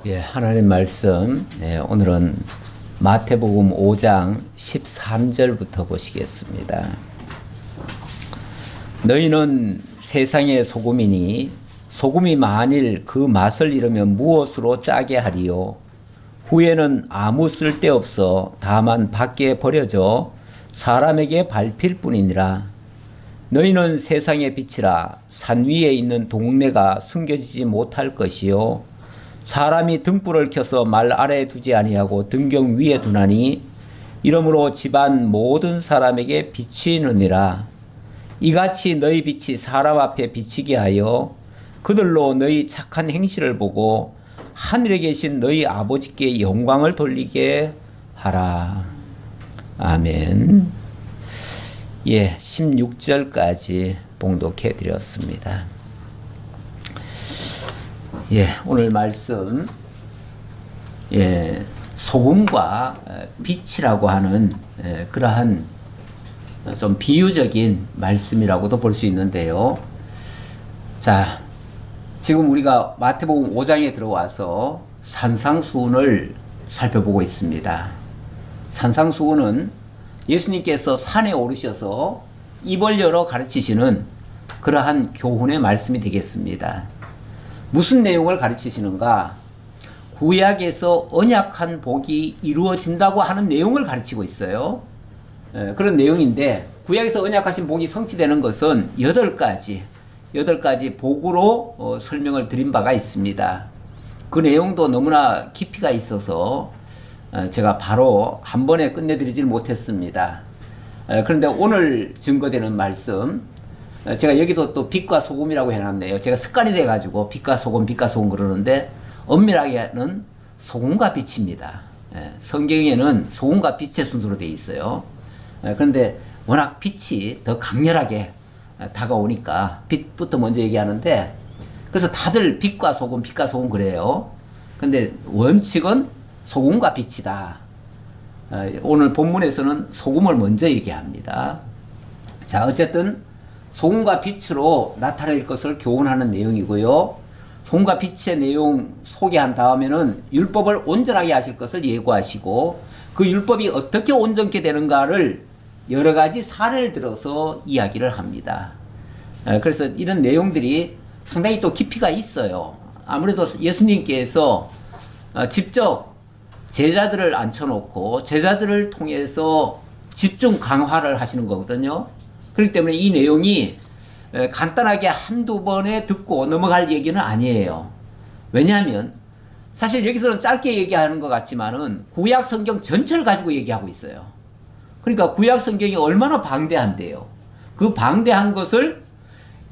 예, 하나님 말씀, 오늘은 마태복음 5장 13절부터 보시겠습니다. 너희는 세상의 소금이니 소금이 만일 그 맛을 잃으면 무엇으로 짜게 하리요? 후에는 아무 쓸데없어 다만 밖에 버려져 사람에게 밟힐 뿐이니라. 너희는 세상의 빛이라. 산 위에 있는 동네가 숨겨지지 못할 것이요 사람이 등불을 켜서 말 아래에 두지 아니하고 등경 위에 두나니 이러므로 집안 모든 사람에게 비치느니라. 이같이 너희 빛이 사람 앞에 비치게 하여 그들로 너희 착한 행실을 보고 하늘에 계신 너희 아버지께 영광을 돌리게 하라. 아멘. 예, 16절까지 봉독해 드렸습니다. 예, 오늘 말씀, 소금과 빛이라고 하는 그러한 좀 비유적인 말씀이라고도 볼 수 있는데요. 자, 지금 우리가 마태복음 5장에 들어와서 산상수훈을 살펴보고 있습니다. 산상수훈은 예수님께서 산에 오르셔서 입을 열어 가르치시는 그러한 교훈의 말씀이 되겠습니다. 무슨 내용을 가르치시는가? 구약에서 언약한 복이 이루어진다고 하는 내용을 가르치고 있어요. 그런 내용인데 구약에서 언약하신 복이 성취되는 것은 8가지 복으로 설명을 드린 바가 있습니다. 그 내용도 너무나 깊이가 있어서 제가 바로 한 번에 끝내드리질 못했습니다. 그런데 오늘 증거되는 말씀, 제가 여기도 또 빛과 소금이라고 해놨네요. 제가 습관이 돼가지고 빛과 소금 그러는데 엄밀하게는 소금과 빛입니다. 성경에는 소금과 빛의 순서로 되어 있어요. 그런데 워낙 빛이 더 강렬하게 다가오니까 빛부터 먼저 얘기하는데, 그래서 다들 빛과 소금 그래요. 근데 원칙은 소금과 빛이다. 오늘 본문에서는 소금을 먼저 얘기합니다. 자, 어쨌든 소금과 빛으로 나타낼 것을 교훈하는 내용이고요. 소금과 빛의 내용 소개한 다음에는 율법을 온전하게 하실 것을 예고하시고 그 율법이 어떻게 온전케 되는가를 여러 가지 사례를 들어서 이야기를 합니다. 그래서 이런 내용들이 상당히 또 깊이가 있어요. 아무래도 예수님께서 직접 제자들을 앉혀놓고 제자들을 통해서 집중 강화를 하시는 거거든요. 그렇기 때문에 이 내용이 간단하게 한두 번에 듣고 넘어갈 얘기는 아니에요. 왜냐하면 사실 여기서는 짧게 얘기하는 것 같지만은 구약 성경 전체를 가지고 얘기하고 있어요. 그러니까 구약 성경이 얼마나 방대한데요. 그 방대한 것을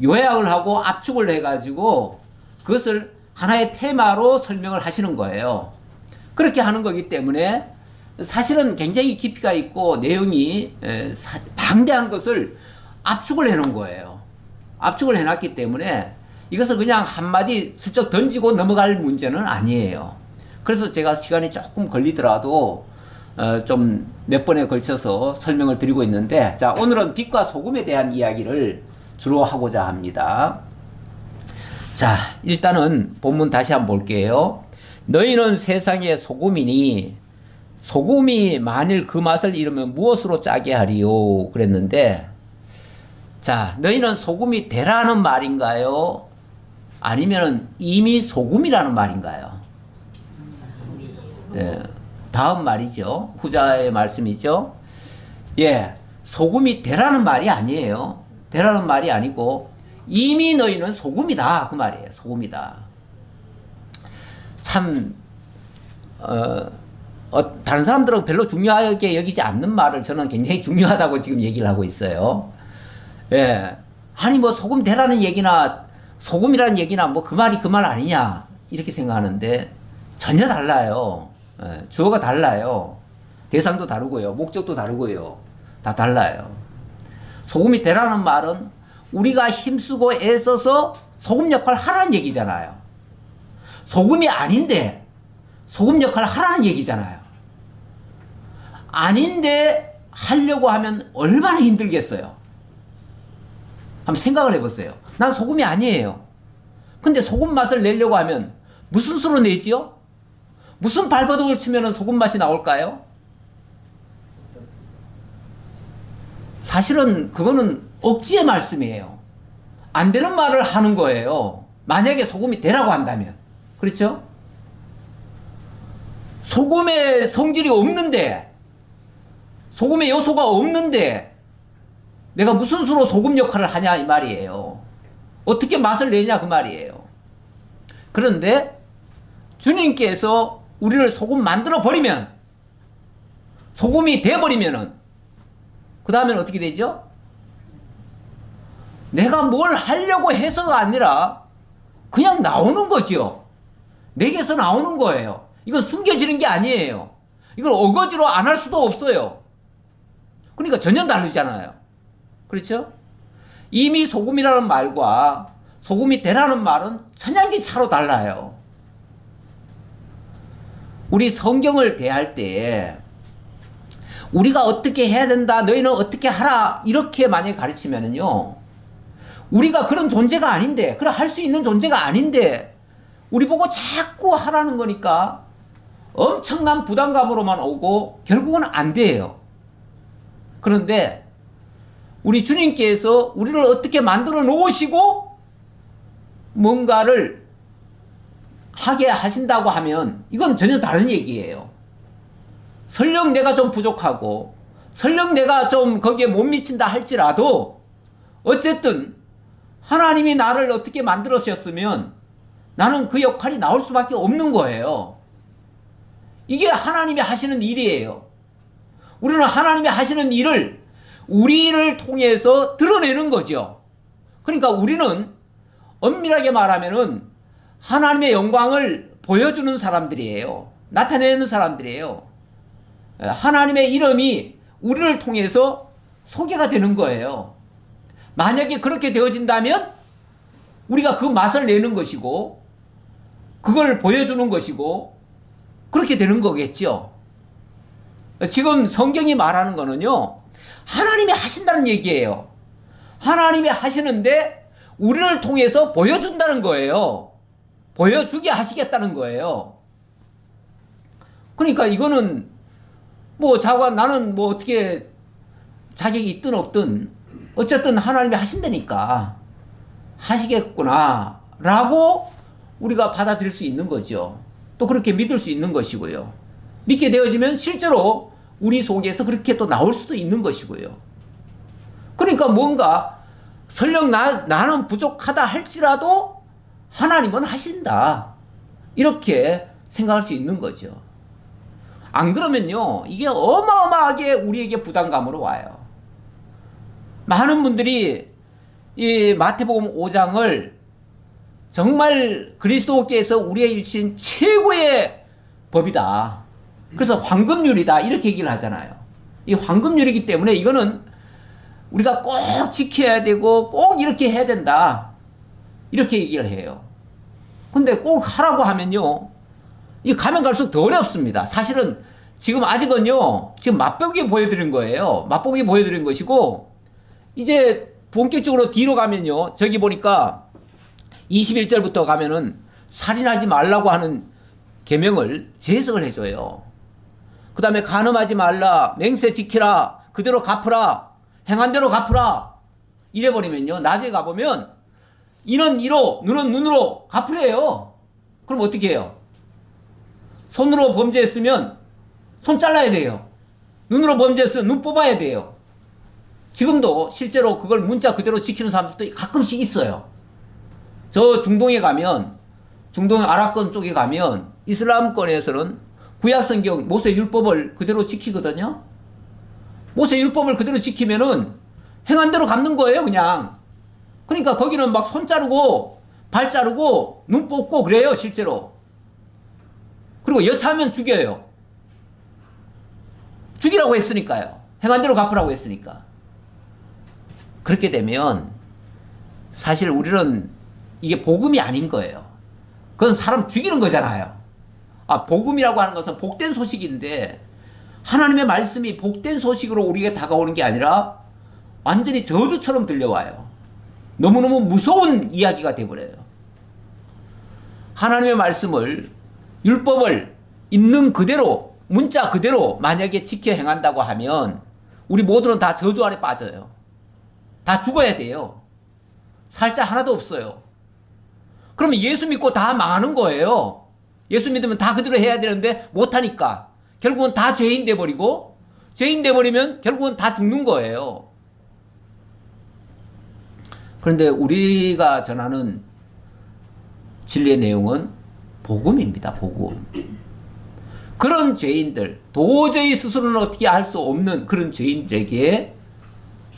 요약을 하고 압축을 해가지고 그것을 하나의 테마로 설명을 하시는 거예요. 그렇게 하는 거기 때문에 사실은 굉장히 깊이가 있고 내용이 방대한 것을 압축을 해놓은 거예요. 압축을 해놨기 때문에 이것을 그냥 한마디 슬쩍 던지고 넘어갈 문제는 아니에요. 그래서 제가 시간이 조금 걸리더라도 좀 몇 번에 걸쳐서 설명을 드리고 있는데, 자, 오늘은 빛과 소금에 대한 이야기를 주로 하고자 합니다. 자, 일단은 본문 다시 한번 볼게요. 너희는 세상의 소금이니 소금이 만일 그 맛을 잃으면 무엇으로 짜게 하리요? 그랬는데, 자, 너희는 소금이 되라는 말인가요? 아니면 이미 소금이라는 말인가요? 예, 다음 말이죠. 후자의 말씀이죠. 예, 소금이 되라는 말이 아니에요. 되라는 말이 아니고 이미 너희는 소금이다, 그 말이에요. 소금이다. 참 다른 사람들은 별로 중요하게 여기지 않는 말을 저는 굉장히 중요하다고 지금 얘기를 하고 있어요. 예, 아니 뭐 소금 되라는 얘기나 소금이라는 얘기나 뭐 그 말이 그 말 아니냐 이렇게 생각하는데 전혀 달라요. 예, 주어가 달라요. 대상도 다르고요, 목적도 다르고요, 다 달라요. 소금이 되라는 말은 우리가 힘쓰고 애써서 소금 역할을 하라는 얘기잖아요. 소금이 아닌데 소금 역할을 하라는 얘기잖아요. 아닌데 하려고 하면 얼마나 힘들겠어요. 한번 생각을 해보세요. 난 소금이 아니에요. 근데 소금 맛을 내려고 하면 무슨 수로 내지요? 무슨 발버둥을 치면 소금 맛이 나올까요? 사실은 그거는 억지의 말씀이에요. 안 되는 말을 하는 거예요. 만약에 소금이 되라고 한다면. 그렇죠? 소금의 성질이 없는데, 소금의 요소가 없는데 내가 무슨 수로 소금 역할을 하냐 이 말이에요. 어떻게 맛을 내냐 그 말이에요. 그런데 주님께서 우리를 소금 만들어 버리면, 소금이 돼 버리면은 그 다음엔 어떻게 되죠? 내가 뭘 하려고 해서가 아니라 그냥 나오는 거죠. 내게서 나오는 거예요. 이건 숨겨지는 게 아니에요. 이걸 어거지로 안 할 수도 없어요. 그러니까 전혀 다르잖아요. 그렇죠? 이미 소금이라는 말과 소금이 되라는 말은 천양지차로 달라요. 우리 성경을 대할 때 우리가 어떻게 해야 된다, 너희는 어떻게 하라, 이렇게 만약에 가르치면은요, 우리가 그런 존재가 아닌데, 그런 할 수 있는 존재가 아닌데 우리 보고 자꾸 하라는 거니까 엄청난 부담감으로만 오고 결국은 안 돼요. 그런데 우리 주님께서 우리를 어떻게 만들어 놓으시고 뭔가를 하게 하신다고 하면 이건 전혀 다른 얘기예요. 설령 내가 좀 부족하고 설령 내가 좀 거기에 못 미친다 할지라도 어쨌든 하나님이 나를 어떻게 만들으셨으면 나는 그 역할이 나올 수밖에 없는 거예요. 이게 하나님이 하시는 일이에요. 우리는 하나님이 하시는 일을 우리를 통해서 드러내는 거죠. 그러니까 우리는 엄밀하게 말하면은 하나님의 영광을 보여주는 사람들이에요. 나타내는 사람들이에요. 하나님의 이름이 우리를 통해서 소개가 되는 거예요. 만약에 그렇게 되어진다면 우리가 그 맛을 내는 것이고 그걸 보여주는 것이고 그렇게 되는 거겠죠. 지금 성경이 말하는 거는요, 하나님이 하신다는 얘기예요. 하나님이 하시는데 우리를 통해서 보여준다는 거예요. 보여주게 하시겠다는 거예요. 그러니까 이거는 뭐 나는 뭐 어떻게 자격이 있든 없든 어쨌든 하나님이 하신다니까 하시겠구나 라고 우리가 받아들일 수 있는 거죠. 또 그렇게 믿을 수 있는 것이고요. 믿게 되어지면 실제로 우리 속에서 그렇게 또 나올 수도 있는 것이고요. 그러니까 뭔가 설령 나는 부족하다 할지라도 하나님은 하신다, 이렇게 생각할 수 있는 거죠. 안 그러면요, 이게 어마어마하게 우리에게 부담감으로 와요. 많은 분들이 이 마태복음 5장을 정말 그리스도께서 우리에게 주신 최고의 법이다, 그래서 황금률이다, 이렇게 얘기를 하잖아요. 이 황금률이기 때문에 이거는 우리가 꼭 지켜야 되고 꼭 이렇게 해야 된다, 이렇게 얘기를 해요. 근데 꼭 하라고 하면요, 이 가면 갈수록 더 어렵습니다. 사실은 지금 아직은요, 지금 맛보기 보여드린 거예요. 맛보기 보여드린 것이고, 이제 본격적으로 뒤로 가면요, 저기 보니까 21절부터 가면은 살인하지 말라고 하는 계명을 재해석을 해줘요. 그 다음에 간음하지 말라, 맹세 지키라, 그대로 갚으라, 행한 대로 갚으라, 이래버리면요, 나중에 가보면 이는 이로, 눈은 눈으로 갚으래요. 그럼 어떻게 해요? 손으로 범죄했으면 손 잘라야 돼요. 눈으로 범죄했으면 눈 뽑아야 돼요. 지금도 실제로 그걸 문자 그대로 지키는 사람들도 가끔씩 있어요. 저 중동에 가면, 중동 아랍권 쪽에 가면 이슬람권에서는 구약성경 모세율법을 그대로 지키거든요. 모세율법을 그대로 지키면은 행한 대로 갚는 거예요, 그냥. 그러니까 거기는 막 손 자르고 발 자르고 눈 뽑고 그래요, 실제로. 그리고 여차하면 죽여요. 죽이라고 했으니까요. 행한 대로 갚으라고 했으니까. 그렇게 되면 사실 우리는 이게 복음이 아닌 거예요. 그건 사람 죽이는 거잖아요. 복음이라고 하는 것은 복된 소식인데 하나님의 말씀이 복된 소식으로 우리에게 다가오는 게 아니라 완전히 저주처럼 들려와요. 너무너무 무서운 이야기가 되어버려요. 하나님의 말씀을, 율법을 있는 그대로, 문자 그대로 만약에 지켜 행한다고 하면 우리 모두는 다 저주 아래 빠져요. 다 죽어야 돼요. 살자 하나도 없어요. 그러면 예수 믿고 다 망하는 거예요. 예수 믿으면 다 그대로 해야 되는데 못하니까 결국은 다 죄인 돼버리고, 죄인 돼버리면 결국은 다 죽는 거예요. 그런데 우리가 전하는 진리의 내용은 복음입니다. 복음. 그런 죄인들, 도저히 스스로는 어떻게 할 수 없는 그런 죄인들에게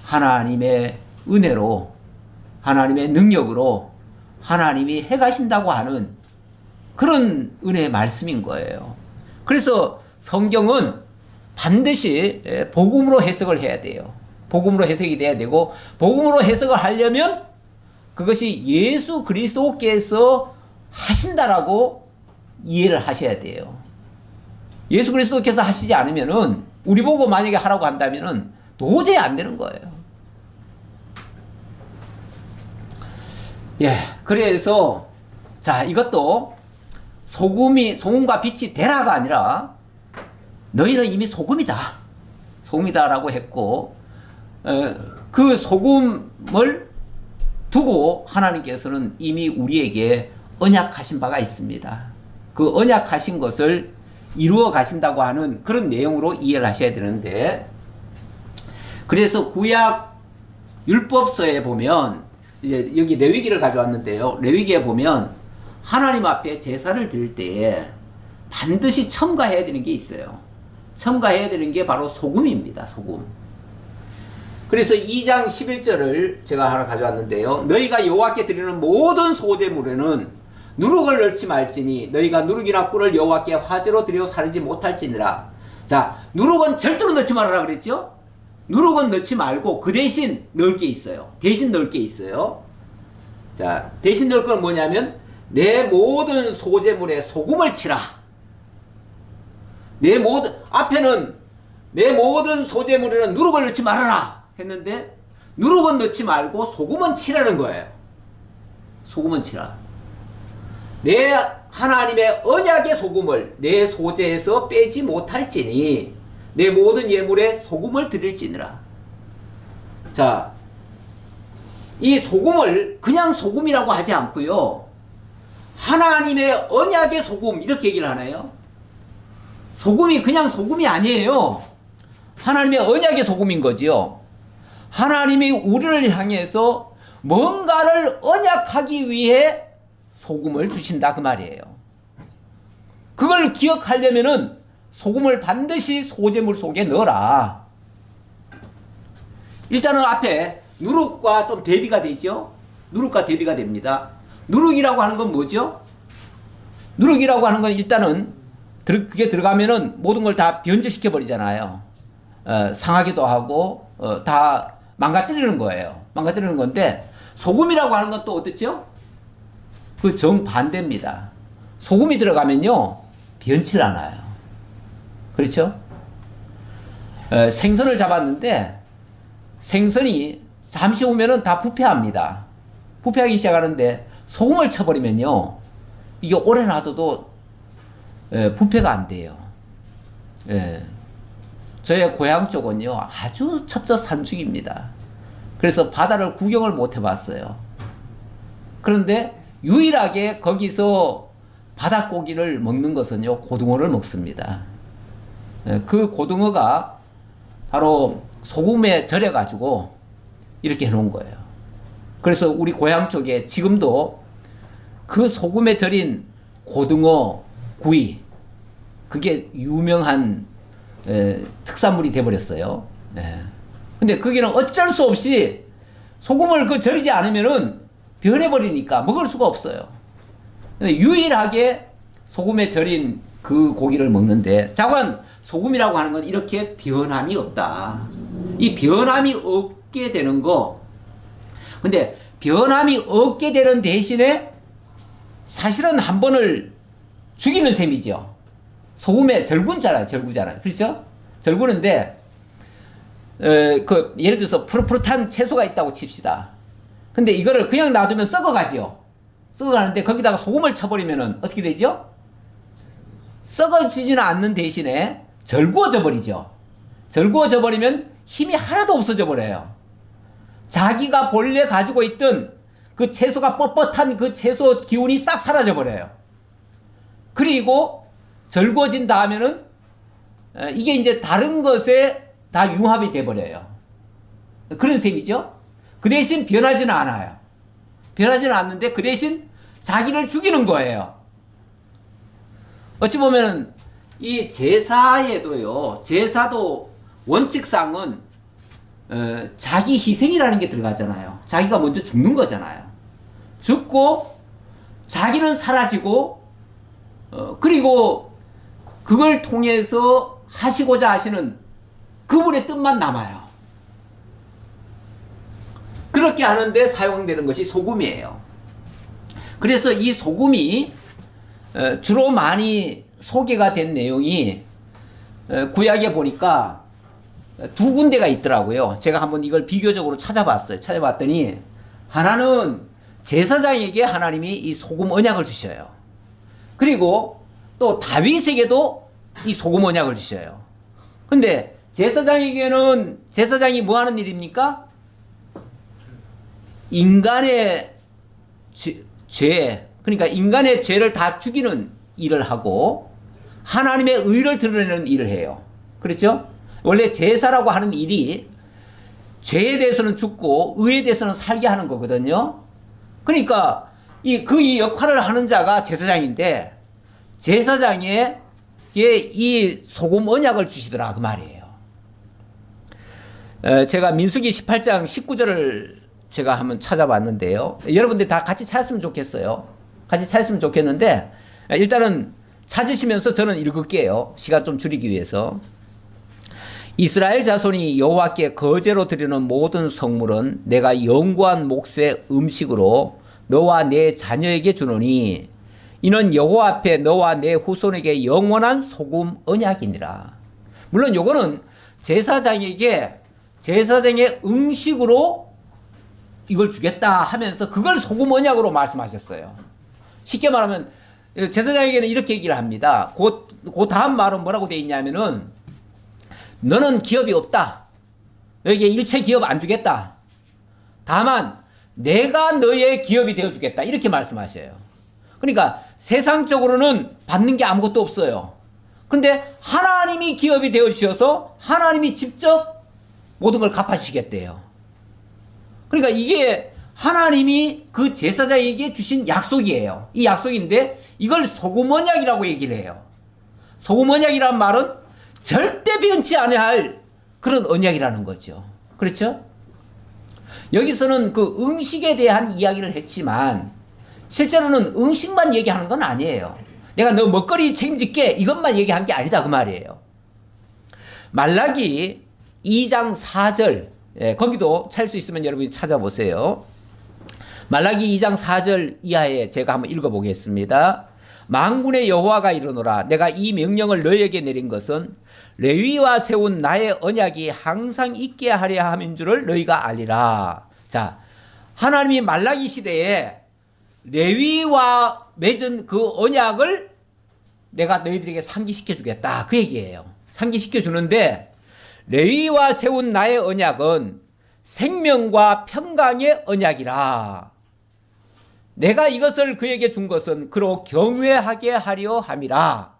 하나님의 은혜로, 하나님의 능력으로 하나님이 해가신다고 하는 그런 은혜의 말씀인 거예요. 그래서 성경은 반드시 복음으로 해석을 해야 돼요. 복음으로 해석이 돼야 되고, 복음으로 해석을 하려면 그것이 예수 그리스도께서 하신다라고 이해를 하셔야 돼요. 예수 그리스도께서 하시지 않으면은, 우리 보고 만약에 하라고 한다면은 도저히 안 되는 거예요. 예, 그래서 자, 이것도 소금과 빛이 되라가 아니라 너희는 이미 소금이다, 소금이다라고 했고, 그 소금을 두고 하나님께서는 이미 우리에게 언약하신 바가 있습니다. 그 언약하신 것을 이루어 가신다고 하는 그런 내용으로 이해를 하셔야 되는데, 그래서 구약 율법서에 보면, 이제 여기 레위기를 가져왔는데요. 레위기에 보면 하나님 앞에 제사를 드릴 때에 반드시 첨가해야 되는 게 있어요. 첨가해야 되는 게 바로 소금입니다. 소금. 그래서 2장 11절을 제가 하나 가져왔는데요. 너희가 여호와께 드리는 모든 소제물에는 누룩을 넣지 말지니 너희가 누룩이나 꿀을 여호와께 화제로 드려 사르지 못할지니라. 자, 누룩은 절대로 넣지 말아라 그랬죠? 누룩은 넣지 말고 그 대신 넣을 게 있어요. 대신 넣을 게 있어요. 자, 대신 넣을 건 뭐냐면 내 모든 소제물에 소금을 치라. 앞에는 내 모든 소제물에는 누룩을 넣지 말아라 했는데, 누룩은 넣지 말고 소금은 치라는 거예요. 소금은 치라. 내 하나님의 언약의 소금을 내 소재에서 빼지 못할지니 내 모든 예물에 소금을 드릴지니라. 자, 이 소금을 그냥 소금이라고 하지 않고요, 하나님의 언약의 소금 이렇게 얘기를 하나요? 소금이 그냥 소금이 아니에요. 하나님의 언약의 소금인 거지요. 하나님이 우리를 향해서 뭔가를 언약하기 위해 소금을 주신다 그 말이에요. 그걸 기억하려면은 소금을 반드시 소제물 속에 넣어라. 일단은 앞에 누룩과 좀 대비가 되죠. 누룩과 대비가 됩니다. 누룩이라고 하는 건 뭐죠? 누룩이라고 하는 건 일단은 그게 들어가면은 모든 걸 다 변질시켜 버리잖아요. 상하기도 하고 다 망가뜨리는 거예요. 망가뜨리는 건데, 소금이라고 하는 건 또 어떻죠? 그 정반대입니다. 소금이 들어가면요 변질 않아요. 그렇죠? 생선을 잡았는데 생선이 잠시 후면은 다 부패합니다. 부패하기 시작하는데 소금을 쳐버리면요 이게 오래 놔둬도 부패가 안 돼요. 저의 고향 쪽은요 아주 첩첩산중입니다. 그래서 바다를 구경을 못 해봤어요. 그런데 유일하게 거기서 바닷고기를 먹는 것은요 고등어를 먹습니다. 그 고등어가 바로 소금에 절여가지고 이렇게 해놓은 거예요. 그래서 우리 고향 쪽에 지금도 그 소금에 절인 고등어 구이, 그게 유명한 특산물이 돼버렸어요. 근데 거기는 어쩔 수 없이 소금을 절이지 않으면은 변해버리니까 먹을 수가 없어요. 유일하게 소금에 절인 그 고기를 먹는데, 자관 소금이라고 하는 건 이렇게 변함이 없다. 이 변함이 없게 되는 거. 근데 변함이 없게 되는 대신에 사실은 한 번을 죽이는 셈이죠. 소금에 절구잖아요. 그렇죠? 절구는데 예를 들어서 푸릇푸릇한 채소가 있다고 칩시다. 근데 이거를 그냥 놔두면 썩어가지요. 썩어가는데 거기다가 소금을 쳐버리면은 어떻게 되죠? 썩어지지는 않는 대신에 절구어져 버리죠. 절구어져 버리면 힘이 하나도 없어져 버려요. 자기가 본래 가지고 있던 그 채소가 뻣뻣한 그 채소 기운이 싹 사라져 버려요. 그리고 절구어진 다음에는 이게 이제 다른 것에 다 융합이 돼 버려요. 그런 셈이죠. 그 대신 변하지는 않아요. 변하지는 않는데 그 대신 자기를 죽이는 거예요. 어찌 보면 이 제사에도요, 제사도 원칙상은 자기 희생이라는 게 들어가잖아요. 자기가 먼저 죽는 거잖아요. 죽고 자기는 사라지고 그리고 그걸 통해서 하시고자 하시는 그분의 뜻만 남아요. 그렇게 하는데 사용되는 것이 소금이에요. 그래서 이 소금이 주로 많이 소개가 된 내용이 구약에 보니까 두 군데가 있더라고요. 제가 한번 이걸 비교적으로 찾아봤어요. 찾아봤더니 하나는 제사장에게 하나님이 이 소금 언약을 주셔요. 그리고 또 다윗에게도 이 소금 언약을 주셔요. 근데 제사장에게는 제사장이 뭐 하는 일입니까? 인간의 죄, 그러니까 인간의 죄를 다 죽이는 일을 하고 하나님의 의를 드러내는 일을 해요. 그렇죠? 원래 제사라고 하는 일이 죄에 대해서는 죽고 의에 대해서는 살게 하는 거거든요. 그러니까 이 역할을 하는 자가 제사장인데 제사장에 이 소금 언약을 주시더라 그 말이에요. 제가 민수기 18장 19절을 제가 한번 찾아봤는데요. 여러분들 다 같이 찾았으면 좋겠어요. 같이 찾았으면 좋겠는데 일단은 찾으시면서 저는 읽을게요. 시간 좀 줄이기 위해서. 이스라엘 자손이 여호와께 거제로 드리는 모든 성물은 내가 영구한 몫의 음식으로 너와 내 자녀에게 주노니 이는 여호와 앞에 너와 내 후손에게 영원한 소금 언약이니라. 물론 요거는 제사장에게 제사장의 음식으로 이걸 주겠다 하면서 그걸 소금 언약으로 말씀하셨어요. 쉽게 말하면 제사장에게는 이렇게 얘기를 합니다. 그 다음 말은 뭐라고 되어 있냐면은 너는 기업이 없다. 너에게 일체 기업 안 주겠다. 다만 내가 너의 기업이 되어주겠다. 이렇게 말씀하셔요. 그러니까 세상적으로는 받는 게 아무것도 없어요. 근데 하나님이 기업이 되어주셔서 하나님이 직접 모든 걸 갚아주시겠대요. 그러니까 이게 하나님이 그 제사장에게 주신 약속이에요. 이 약속인데 이걸 소금 언약이라고 얘기를 해요. 소금 언약이란 말은 절대 변치 않아야 할 그런 언약이라는 거죠. 그렇죠? 여기서는 그 음식에 대한 이야기를 했지만 실제로는 음식만 얘기하는 건 아니에요. 내가 너 먹거리 책임질게 이것만 얘기한 게 아니다 그 말이에요. 말라기 2장 4절 거기도 찾을 수 있으면 여러분이 찾아보세요. 말라기 2장 4절 이하에 제가 한번 읽어보겠습니다. 만군의 여호와가 이르노라 내가 이 명령을 너희에게 내린 것은 레위와 세운 나의 언약이 항상 있게 하려 함인 줄을 너희가 알리라. 자, 하나님이 말라기 시대에 레위와 맺은 그 언약을 내가 너희들에게 상기시켜 주겠다 그 얘기예요. 상기시켜 주는데 레위와 세운 나의 언약은 생명과 평강의 언약이라. 내가 이것을 그에게 준 것은 그로 경외하게 하려 함이라.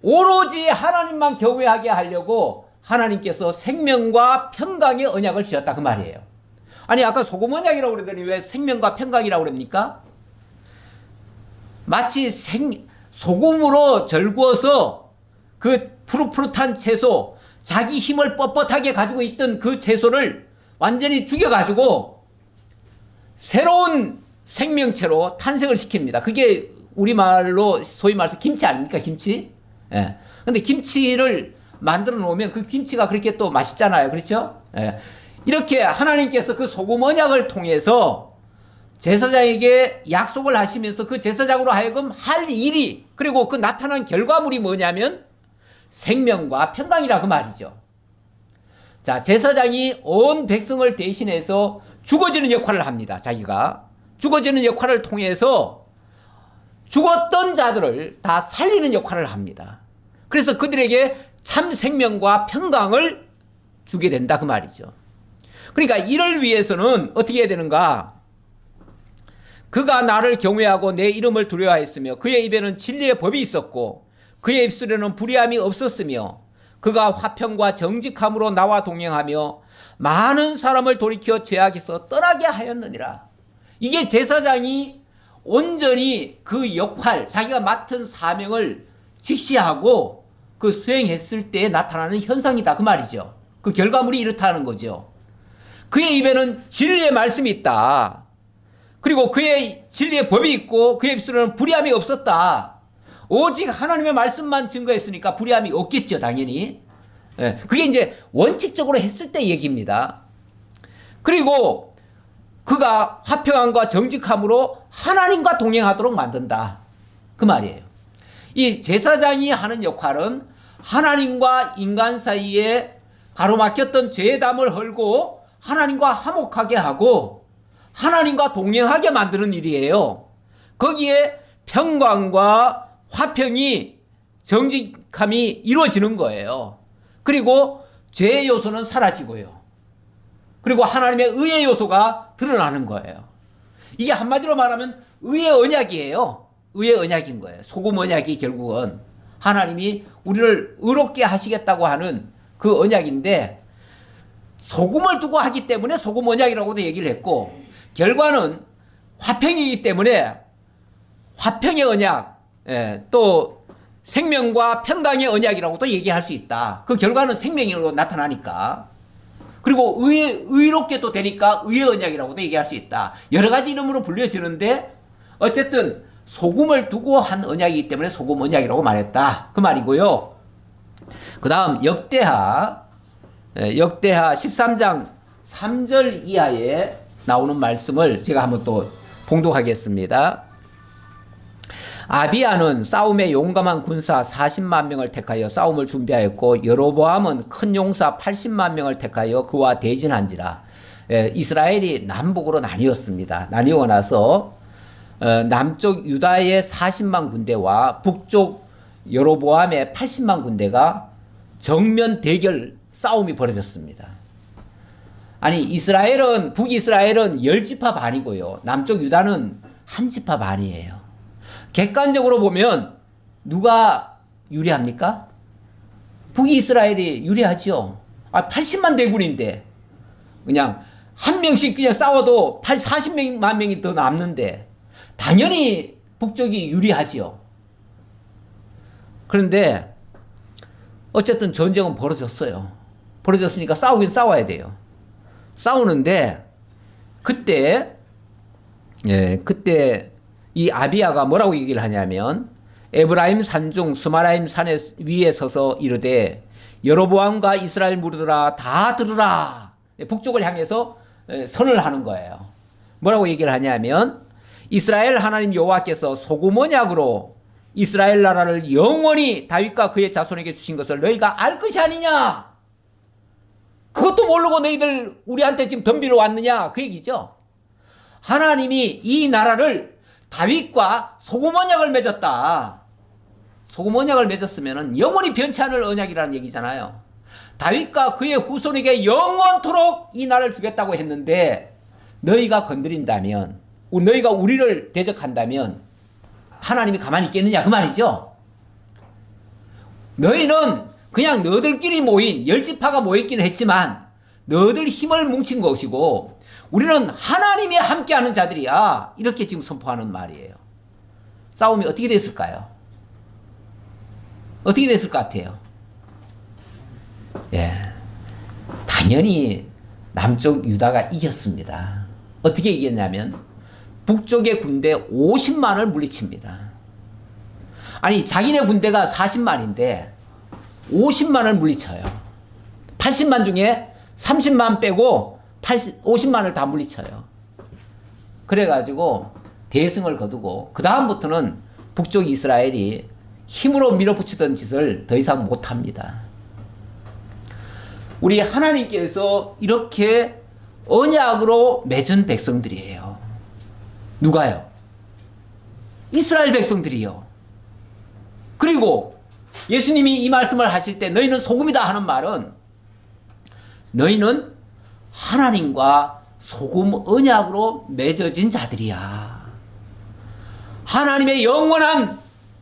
오로지 하나님만 경외하게 하려고 하나님께서 생명과 평강의 언약을 주셨다 그 말이에요. 아니 아까 소금 언약이라고 그러더니 왜 생명과 평강이라고 그럽니까? 마치 소금으로 절구어서 그 푸릇푸릇한 채소 자기 힘을 뻣뻣하게 가지고 있던 그 채소를 완전히 죽여가지고 새로운 생명체로 탄생을 시킵니다. 그게 우리말로 소위 말해서 김치 아닙니까? 김치? 예. 근데 김치를 만들어 놓으면 그 김치가 그렇게 또 맛있잖아요. 그렇죠? 예. 이렇게 하나님께서 그 소금 언약을 통해서 제사장에게 약속을 하시면서 그 제사장으로 하여금 할 일이 그리고 그 나타난 결과물이 뭐냐면 생명과 평강이라 그 말이죠. 자, 제사장이 온 백성을 대신해서 죽어지는 역할을 합니다. 자기가 죽어지는 역할을 통해서 죽었던 자들을 다 살리는 역할을 합니다. 그래서 그들에게 참 생명과 평강을 주게 된다 그 말이죠. 그러니까 이를 위해서는 어떻게 해야 되는가? 그가 나를 경외하고 내 이름을 두려워하였으며 그의 입에는 진리의 법이 있었고 그의 입술에는 불의함이 없었으며 그가 화평과 정직함으로 나와 동행하며 많은 사람을 돌이켜 죄악에서 떠나게 하였느니라. 이게 제사장이 온전히 그 역할, 자기가 맡은 사명을 직시하고 그 수행했을 때 나타나는 현상이다 그 말이죠. 그 결과물이 이렇다는 거죠. 그의 입에는 진리의 말씀이 있다. 그리고 그의 진리의 법이 있고 그의 입술에는 불의함이 없었다. 오직 하나님의 말씀만 증거했으니까 불의함이 없겠죠, 당연히. 그게 이제 원칙적으로 했을 때 얘기입니다. 그리고 그가 화평함과 정직함으로 하나님과 동행하도록 만든다 그 말이에요. 이 제사장이 하는 역할은 하나님과 인간 사이에 가로막혔던 죄의 담을 헐고 하나님과 화목하게 하고 하나님과 동행하게 만드는 일이에요. 거기에 평강과 화평이 정직함이 이루어지는 거예요. 그리고 죄의 요소는 사라지고요. 그리고 하나님의 의의 요소가 드러나는 거예요. 이게 한마디로 말하면 의의 언약이에요. 의의 언약인 거예요. 소금 언약이 결국은 하나님이 우리를 의롭게 하시겠다고 하는 그 언약인데 소금을 두고 하기 때문에 소금 언약이라고도 얘기를 했고 결과는 화평이기 때문에 화평의 언약, 또 생명과 평강의 언약이라고도 얘기할 수 있다. 그 결과는 생명으로 나타나니까. 그리고 의롭게도 되니까 의의 언약이라고도 얘기할 수 있다. 여러 가지 이름으로 불려지는데 어쨌든 소금을 두고 한 언약이기 때문에 소금 언약이라고 말했다. 그 말이고요. 그 다음 역대하 13장 3절 이하에 나오는 말씀을 제가 한번 또 봉독하겠습니다. 아비야는 싸움에 용감한 군사 40만 명을 택하여 싸움을 준비하였고 여로보암은 큰 용사 80만 명을 택하여 그와 대진한지라. 이스라엘이 남북으로 나뉘었습니다. 나뉘고 나서 남쪽 유다의 40만 군대와 북쪽 여로보암의 80만 군대가 정면 대결 싸움이 벌어졌습니다. 아니 북이스라엘은 10지파 반이고요. 남쪽 유다는 1지파 반이에요. 객관적으로 보면 누가 유리합니까? 북이스라엘이 유리하죠. 80만 대군인데 그냥 한 명씩 그냥 싸워도 40만 명이 더 남는데 당연히 북쪽이 유리하지요. 그런데 어쨌든 전쟁은 벌어졌어요. 벌어졌으니까 싸우긴 싸워야 돼요. 싸우는데 그때 이 아비야가 뭐라고 얘기를 하냐면 에브라임 산중 스마라임 산에 위에 서서 이르되 여로보암과 이스라엘 무리들아 다 들으라. 북쪽을 향해서 선을 하는 거예요. 뭐라고 얘기를 하냐면 이스라엘 하나님 여호와께서 소금 언약으로 이스라엘 나라를 영원히 다윗과 그의 자손에게 주신 것을 너희가 알 것이 아니냐. 그것도 모르고 너희들 우리한테 지금 덤비러 왔느냐 그 얘기죠. 하나님이 이 나라를 다윗과 소금 언약을 맺었다. 소금 언약을 맺었으면 영원히 변치 않을 언약이라는 얘기잖아요. 다윗과 그의 후손에게 영원토록 이 나라를 주겠다고 했는데 너희가 건드린다면 너희가 우리를 대적한다면 하나님이 가만히 있겠느냐 그 말이죠. 너희는 그냥 너희들끼리 모인 10지파가 모였기는 했지만 너희들 힘을 뭉친 것이고 우리는 하나님이 함께하는 자들이야. 이렇게 지금 선포하는 말이에요. 싸움이 어떻게 됐을까요? 어떻게 됐을 것 같아요? 당연히 남쪽 유다가 이겼습니다. 어떻게 이겼냐면 북쪽의 군대 50만을 물리칩니다. 아니 자기네 군대가 40만인데 50만을 물리쳐요. 80만 중에 30만 빼고 50만을 다 물리쳐요. 그래가지고 대승을 거두고 그 다음부터는 북쪽 이스라엘이 힘으로 밀어붙이던 짓을 더 이상 못합니다. 우리 하나님께서 이렇게 언약으로 맺은 백성들이에요. 누가요? 이스라엘 백성들이요. 그리고 예수님이 이 말씀을 하실 때 너희는 소금이다 하는 말은 너희는 하나님과 소금 언약으로 맺어진 자들이야. 하나님의 영원한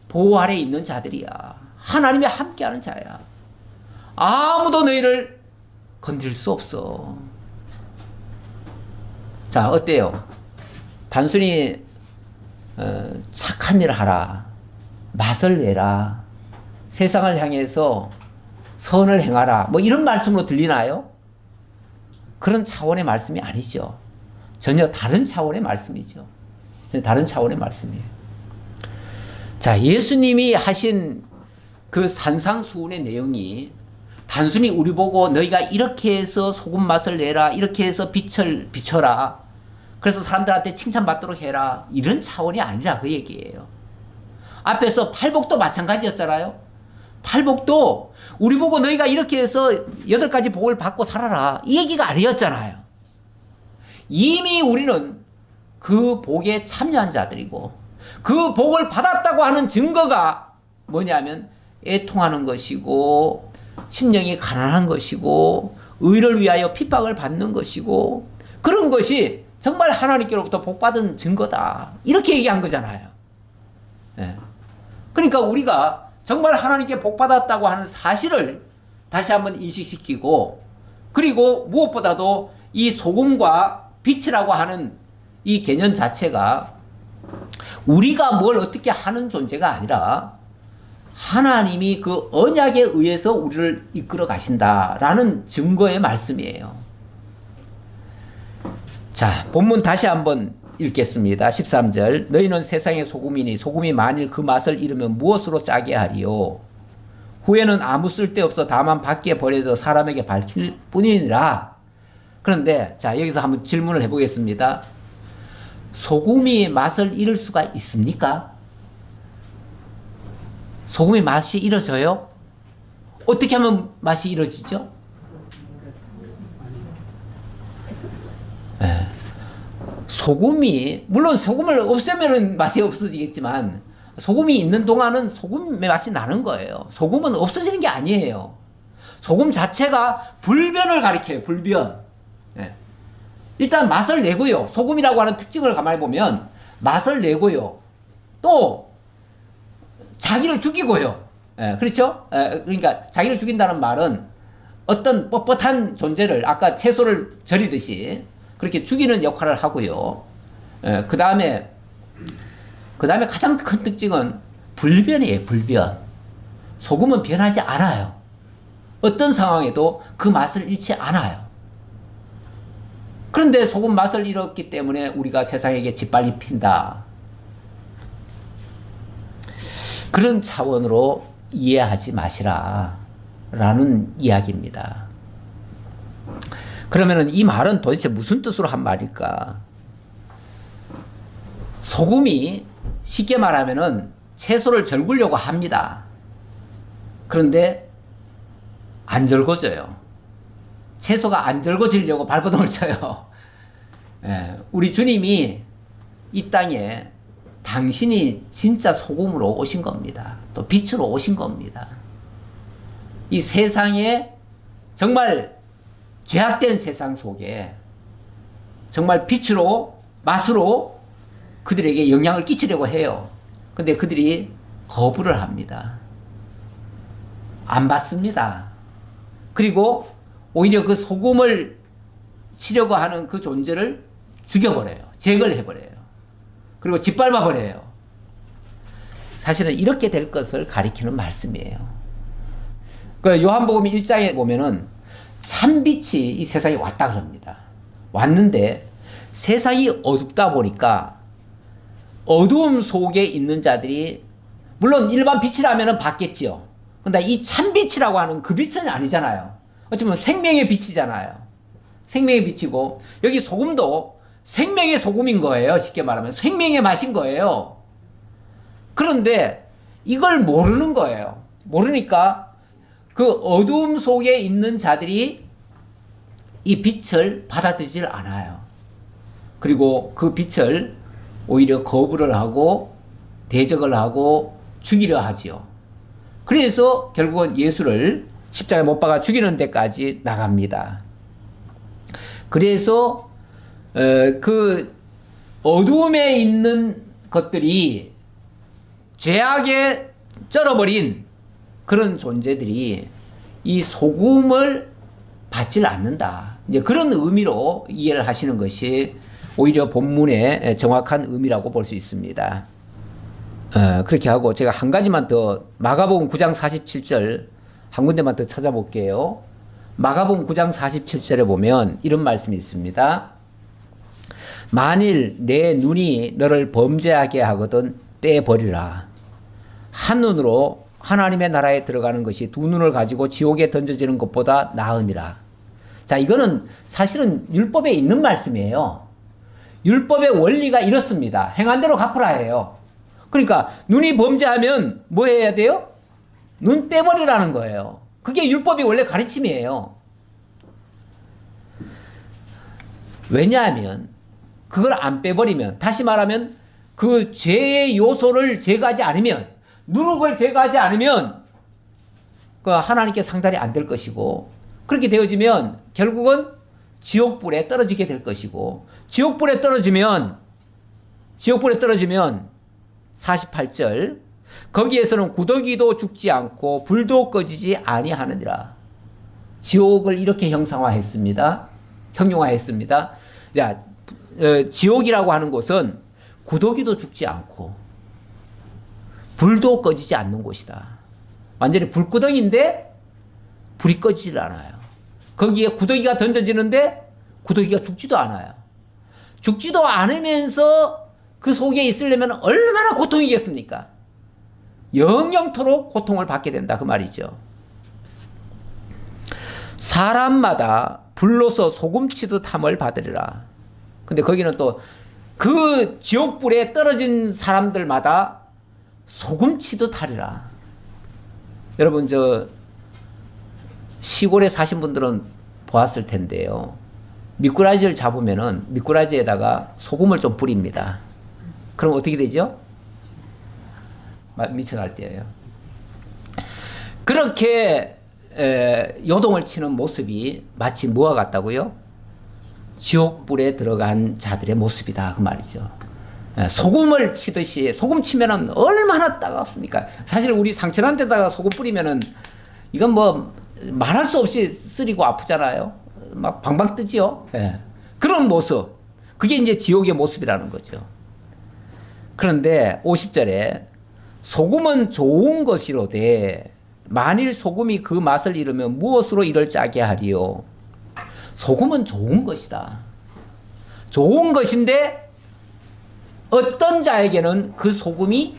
보호 아래 있는 자들이야. 하나님이 함께하는 자야. 아무도 너희를 건드릴 수 없어. 자, 어때요? 단순히 착한 일을 하라, 맛을 내라, 세상을 향해서 선을 행하라, 뭐 이런 말씀으로 들리나요? 그런 차원의 말씀이 아니죠. 전혀 다른 차원의 말씀이죠. 전혀 다른 차원의 말씀이에요. 자, 예수님이 하신 그 산상수훈의 내용이 단순히 우리 보고 너희가 이렇게 해서 소금 맛을 내라, 이렇게 해서 빛을 비춰라, 그래서 사람들한테 칭찬받도록 해라, 이런 차원이 아니라 그 얘기예요. 앞에서 팔복도 마찬가지였잖아요. 팔복도 우리 보고 너희가 이렇게 해서 8가지 복을 받고 살아라, 이 얘기가 아니었잖아요. 이미 우리는 그 복에 참여한 자들이고 그 복을 받았다고 하는 증거가 뭐냐면 애통하는 것이고 심령이 가난한 것이고 의를 위하여 핍박을 받는 것이고 그런 것이 정말 하나님께로부터 복받은 증거다, 이렇게 얘기한 거잖아요. 네. 그러니까 우리가 정말 하나님께 복받았다고 하는 사실을 다시 한번 인식시키고, 그리고 무엇보다도 이 소금과 빛이라고 하는 이 개념 자체가 우리가 뭘 어떻게 하는 존재가 아니라 하나님이 그 언약에 의해서 우리를 이끌어 가신다라는 증거의 말씀이에요. 자, 본문 다시 한번 읽겠습니다. 13절. 너희는 세상의 소금이니 소금이 만일 그 맛을 잃으면 무엇으로 짜게 하리요? 후에는 아무 쓸데없어 다만 밖에 버려져 사람에게 밝힐 뿐이니라. 그런데 자, 여기서 한번 질문을 해보겠습니다. 소금이 맛을 잃을 수가 있습니까? 소금의 맛이 잃어져요? 어떻게 하면 맛이 잃어지죠? 네. 소금이, 물론 소금을 없애면 맛이 없어지겠지만 소금이 있는 동안은 소금의 맛이 나는 거예요. 소금은 없어지는 게 아니에요. 소금 자체가 불변을 가리켜요. 불변. 네. 일단 맛을 내고요. 소금이라고 하는 특징을 가만히 보면 맛을 내고요. 또 자기를 죽이고요. 예, 그렇죠? 예, 그러니까 자기를 죽인다는 말은 어떤 뻣뻣한 존재를 아까 채소를 절이듯이 그렇게 죽이는 역할을 하고요. 예, 그 다음에 가장 큰 특징은 불변이에요. 불변. 소금은 변하지 않아요. 어떤 상황에도 그 맛을 잃지 않아요. 그런데 소금 맛을 잃었기 때문에 우리가 세상에게 짓밟힌다. 그런 차원으로 이해하지 마시라 라는 이야기입니다. 그러면은 이 말은 도대체 무슨 뜻으로 한 말일까? 소금이 쉽게 말하면은 채소를 절구려고 합니다. 그런데 안 절거져요. 채소가 안 절거지려고 발버둥을 쳐요. 예, 우리 주님이 이 땅에 당신이 진짜 소금으로 오신 겁니다. 또 빛으로 오신 겁니다. 이 세상에 정말 죄악된 세상 속에 정말 빛으로 맛으로 그들에게 영향을 끼치려고 해요. 근데 그들이 거부를 합니다. 안 받습니다. 그리고 오히려 그 소금을 치려고 하는 그 존재를 죽여버려요. 제거를 해버려요. 그리고 짓밟아버려요. 사실은 이렇게 될 것을 가리키는 말씀이에요. 그 요한복음 1장에 보면은 참빛이 이 세상에 왔다 그럽니다. 왔는데 세상이 어둡다 보니까 어두움 속에 있는 자들이, 물론 일반 빛이라면 받겠지요. 근데 이 참빛이라고 하는 그 빛은 아니잖아요. 어쩌면 생명의 빛이잖아요. 생명의 빛이고, 여기 소금도 생명의 소금인 거예요. 쉽게 말하면 생명의 맛인 거예요. 그런데 이걸 모르는 거예요. 모르니까 그 어두움 속에 있는 자들이 이 빛을 받아들이질 않아요. 그리고 그 빛을 오히려 거부를 하고 대적을 하고 죽이려 하지요. 그래서 결국은 예수를 십자가에 못 박아 죽이는 데까지 나갑니다. 그래서 그 어두움에 있는 것들이 죄악에 쩔어버린 그런 존재들이 이 소금을 받질 않는다. 이제 그런 의미로 이해를 하시는 것이 오히려 본문의 정확한 의미라고 볼 수 있습니다. 그렇게 하고 제가 한 가지만 더 마가복음 9장 47절 한 군데만 더 찾아볼게요. 마가복음 9장 47절에 보면 이런 말씀이 있습니다. 만일 내 눈이 너를 범죄하게 하거든 빼버리라. 한 눈으로 하나님의 나라에 들어가는 것이 두 눈을 가지고 지옥에 던져지는 것보다 나으니라. 자, 이거는 사실은 율법에 있는 말씀이에요. 율법의 원리가 이렇습니다. 행한 대로 갚으라예요. 그러니까 눈이 범죄하면 뭐 해야 돼요? 눈 빼버리라는 거예요. 그게 율법이 원래 가르침이에요. 왜냐하면 그걸 안 빼버리면, 다시 말하면 그 죄의 요소를 제거하지 않으면, 누룩을 제거하지 않으면 그 하나님께 상달이 안 될 것이고, 그렇게 되어지면 결국은 지옥불에 떨어지게 될 것이고, 지옥불에 떨어지면 48절 거기에서는 구더기도 죽지 않고 불도 꺼지지 아니하느니라. 지옥을 이렇게 형용화했습니다. 자, 지옥이라고 하는 곳은 구더기도 죽지 않고 불도 꺼지지 않는 곳이다. 완전히 불구덩이인데 불이 꺼지질 않아요. 거기에 구더기가 던져지는데 구더기가 죽지도 않아요. 죽지도 않으면서 그 속에 있으려면 얼마나 고통이겠습니까? 영영토록 고통을 받게 된다 그 말이죠. 사람마다 불로서 소금치듯 함을 받으리라. 근데 거기는 또 그 지옥불에 떨어진 사람들마다 소금치듯 하리라. 여러분 저 시골에 사신 분들은 보았을 텐데요. 미꾸라지를 잡으면은 미꾸라지에다가 소금을 좀 뿌립니다. 그럼 어떻게 되죠? 미쳐갈 때예요. 그렇게 요동을 치는 모습이 마치 뭐와 같다고요? 지옥불에 들어간 자들의 모습이다 그 말이죠. 소금을 치듯이, 소금 치면은 얼마나 따갑습니까? 사실 우리 상처난 데다가 소금 뿌리면은 이건 뭐 말할 수 없이 쓰리고 아프잖아요. 막 방방 뜨지요. 그런 모습, 그게 이제 지옥의 모습이라는 거죠. 그런데 50절에 소금은 좋은 것이로되 만일 소금이 그 맛을 잃으면 무엇으로 이를 짜게 하리요? 소금은 좋은 것이다. 좋은 것인데 어떤 자에게는 그 소금이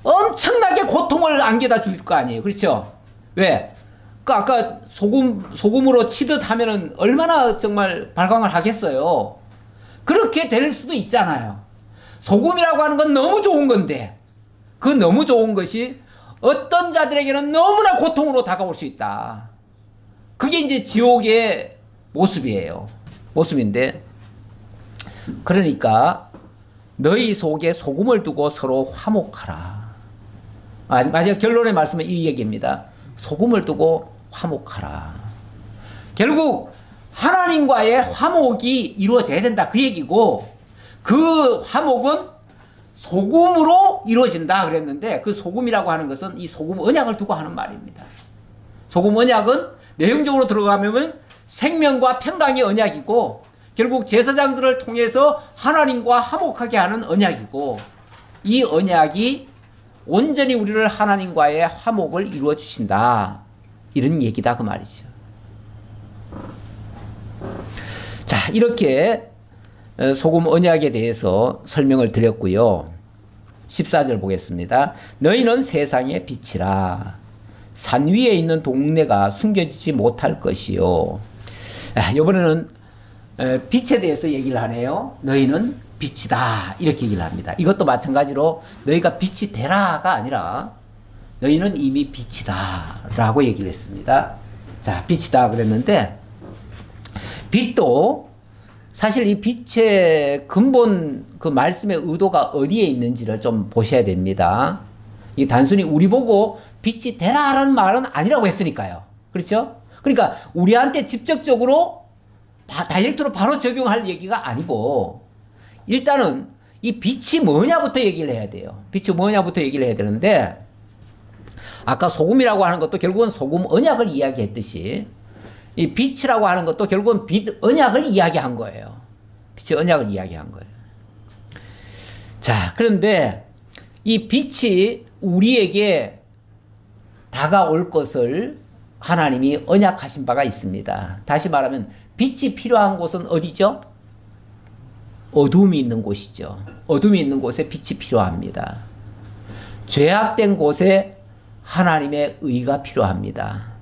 엄청나게 고통을 안겨다 줄 거 아니에요. 그렇죠? 왜? 그 아까 소금으로 치듯 하면은 얼마나 정말 발광을 하겠어요. 그렇게 될 수도 있잖아요. 소금이라고 하는 건 너무 좋은 건데 그 너무 좋은 것이 어떤 자들에게는 너무나 고통으로 다가올 수 있다. 그게 이제 지옥의 모습이에요. 모습인데, 그러니까 너희 속에 소금을 두고 서로 화목하라. 마지막 결론의 말씀은 이 얘기입니다. 소금을 두고 화목하라. 결국 하나님과의 화목이 이루어져야 된다 그 얘기고, 그 화목은 소금으로 이루어진다 그랬는데, 그 소금이라고 하는 것은 이 소금 언약을 두고 하는 말입니다. 소금 언약은 내용적으로 들어가면 생명과 평강의 언약이고, 결국 제사장들을 통해서 하나님과 화목하게 하는 언약이고, 이 언약이 온전히 우리를 하나님과의 화목을 이루어 주신다, 이런 얘기다 그 말이죠. 자, 이렇게 소금 언약에 대해서 설명을 드렸고요. 14절 보겠습니다. 너희는 세상의 빛이라. 산 위에 있는 동네가 숨겨지지 못할 것이요. 이번에는 빛에 대해서 얘기를 하네요. 너희는 빛이다 이렇게 얘기를 합니다. 이것도 마찬가지로 너희가 빛이 되라가 아니라 너희는 이미 빛이다 라고 얘기를 했습니다. 자, 빛이다 그랬는데, 빛도 사실 이 빛의 근본 그 말씀의 의도가 어디에 있는지를 좀 보셔야 됩니다. 이 단순히 우리 보고 빛이 되라라는 말은 아니라고 했으니까요. 그렇죠? 그러니까 우리한테 직접적으로 다이렉트로 바로 적용할 얘기가 아니고 일단은 이 빛이 뭐냐부터 얘기를 해야 돼요. 빛이 뭐냐부터 얘기를 해야 되는데 아까 소금이라고 하는 것도 결국은 소금 언약을 이야기했듯이 이 빛이라고 하는 것도 결국은 빛 언약을 이야기한 거예요. 빛의 언약을 이야기한 거예요. 자, 그런데 이 빛이 우리에게 다가올 것을 하나님이 언약하신 바가 있습니다. 다시 말하면 빛이 필요한 곳은 어디죠? 어둠이 있는 곳이죠. 어둠이 있는 곳에 빛이 필요합니다. 죄악된 곳에 하나님의 의가 필요합니다.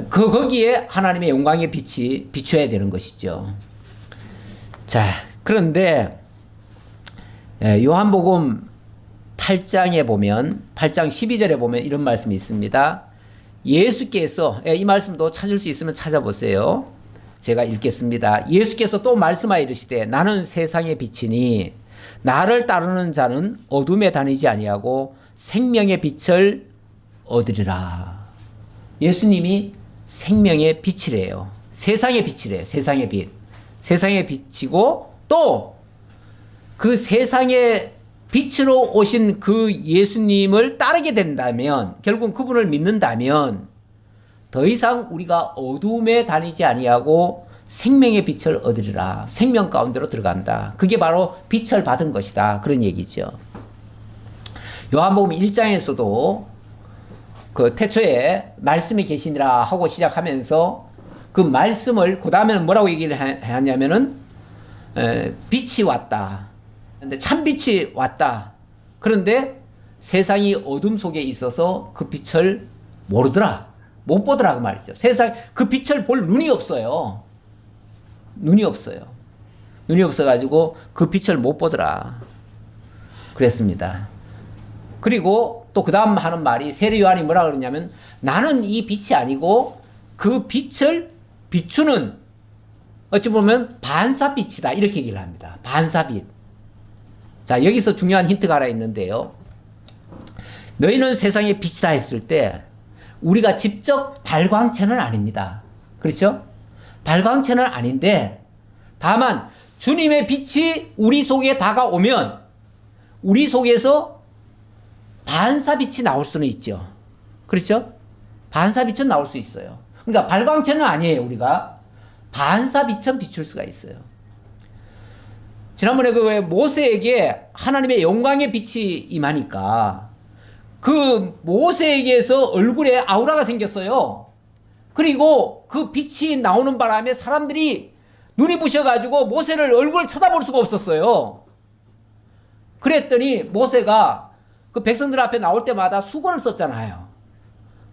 거기에 하나님의 영광의 빛이 비춰야 되는 것이죠. 자, 그런데 요한복음 8장에 보면 8장 12절에 보면 이런 말씀이 있습니다. 예수께서 이 말씀도 찾을 수 있으면 찾아보세요. 제가 읽겠습니다. 예수께서 또 말씀하여 이르시되 나는 세상의 빛이니 나를 따르는 자는 어둠에 다니지 아니하고 생명의 빛을 얻으리라. 예수님이 생명의 빛이래요. 세상의 빛이래요. 세상의 빛. 세상의 빛이고 또 그 세상의 빛으로 오신 그 예수님을 따르게 된다면 결국 그분을 믿는다면 더 이상 우리가 어둠에 다니지 아니하고 생명의 빛을 얻으리라. 생명 가운데로 들어간다. 그게 바로 빛을 받은 것이다. 그런 얘기죠. 요한복음 1장에서도 그 태초에 말씀이 계시니라 하고 시작하면서 그 말씀을 그 다음에는 뭐라고 얘기를 하냐면은 빛이 왔다. 근데 참 빛이 왔다. 그런데 세상이 어둠 속에 있어서 그 빛을 모르더라. 못 보더라 그 말이죠. 세상 그 빛을 볼 눈이 없어요. 눈이 없어요. 눈이 없어가지고 그 빛을 못 보더라. 그랬습니다. 그리고 또 그 다음 하는 말이 세례 요한이 뭐라 그러냐면 나는 이 빛이 아니고 그 빛을 비추는 어찌 보면 반사빛이다. 이렇게 얘기를 합니다. 반사빛. 자, 여기서 중요한 힌트가 하나 있는데요. 너희는 세상의 빛이다 했을 때 우리가 직접 발광체는 아닙니다. 그렇죠? 발광체는 아닌데 다만 주님의 빛이 우리 속에 다가오면 우리 속에서 반사빛이 나올 수는 있죠. 그렇죠? 반사빛은 나올 수 있어요. 그러니까 발광체는 아니에요. 우리가 반사빛은 비출 수가 있어요. 지난번에 그 왜 모세에게 하나님의 영광의 빛이 임하니까 그 모세에게서 얼굴에 아우라가 생겼어요. 그리고 그 빛이 나오는 바람에 사람들이 눈이 부셔가지고 모세를 얼굴을 쳐다볼 수가 없었어요. 그랬더니 모세가 그 백성들 앞에 나올 때마다 수건을 썼잖아요.